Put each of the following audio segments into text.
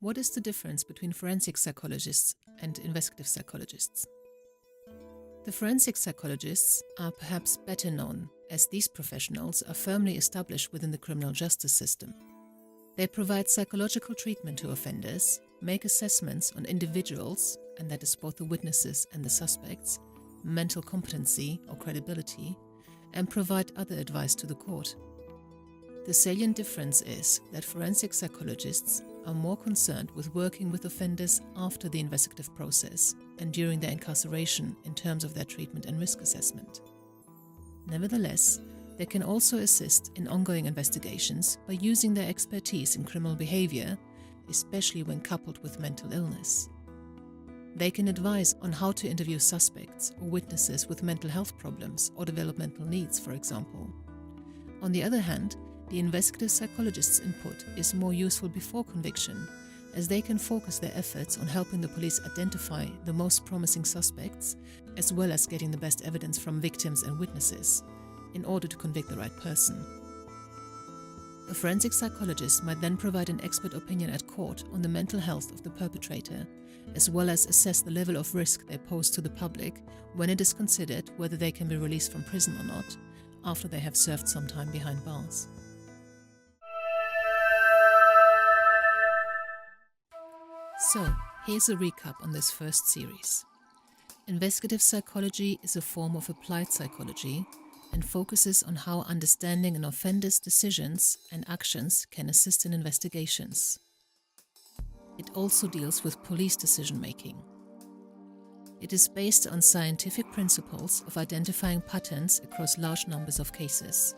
What is the difference between forensic psychologists and investigative psychologists? The forensic psychologists are perhaps better known, as these professionals are firmly established within the criminal justice system. They provide psychological treatment to offenders, make assessments on individuals, and that is both the witnesses and the suspects, mental competency or credibility, and provide other advice to the court. The salient difference is that forensic psychologists are more concerned with working with offenders after the investigative process and during their incarceration in terms of their treatment and risk assessment. Nevertheless, they can also assist in ongoing investigations by using their expertise in criminal behavior, especially when coupled with mental illness. They can advise on how to interview suspects or witnesses with mental health problems or developmental needs, for example. On the other hand, the investigative psychologist's input is more useful before conviction, as they can focus their efforts on helping the police identify the most promising suspects, as well as getting the best evidence from victims and witnesses, in order to convict the right person. A forensic psychologist might then provide an expert opinion at court on the mental health of the perpetrator, as well as assess the level of risk they pose to the public when it is considered whether they can be released from prison or not, after they have served some time behind bars. So, here's a recap on this first series. Investigative psychology is a form of applied psychology and focuses on how understanding an offender's decisions and actions can assist in investigations. It also deals with police decision-making. It is based on scientific principles of identifying patterns across large numbers of cases.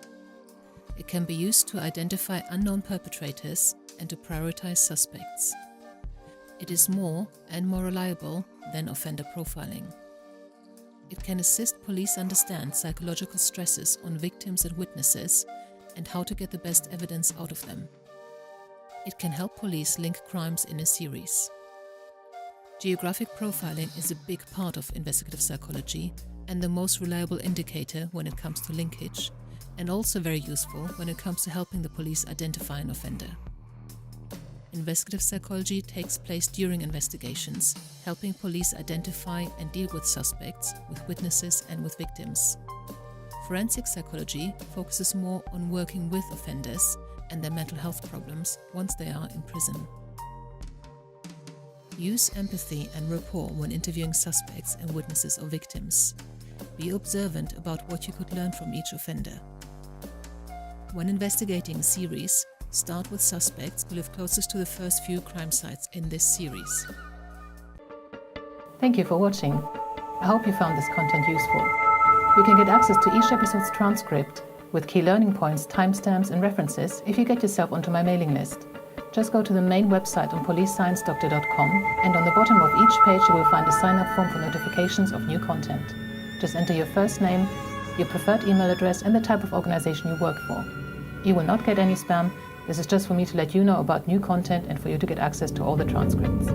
It can be used to identify unknown perpetrators and to prioritize suspects. It is more and more reliable than offender profiling. It can assist police understand psychological stresses on victims and witnesses and how to get the best evidence out of them. It can help police link crimes in a series. Geographic profiling is a big part of investigative psychology and the most reliable indicator when it comes to linkage, and also very useful when it comes to helping the police identify an offender. Investigative psychology takes place during investigations, helping police identify and deal with suspects, with witnesses and with victims. Forensic psychology focuses more on working with offenders and their mental health problems once they are in prison. Use empathy and rapport when interviewing suspects and witnesses or victims. Be observant about what you could learn from each offender. When investigating a series, start with suspects who live closest to the first few crime sites in this series. Thank you for watching. I hope you found this content useful. You can get access to each episode's transcript with key learning points, timestamps and references if you get yourself onto my mailing list. Just go to the main website on policesciencedoctor.com, and on the bottom of each page you will find a sign-up form for notifications of new content. Just enter your first name, your preferred email address and the type of organization you work for. You will not get any spam. This is just for me to let you know about new content and for you to get access to all the transcripts.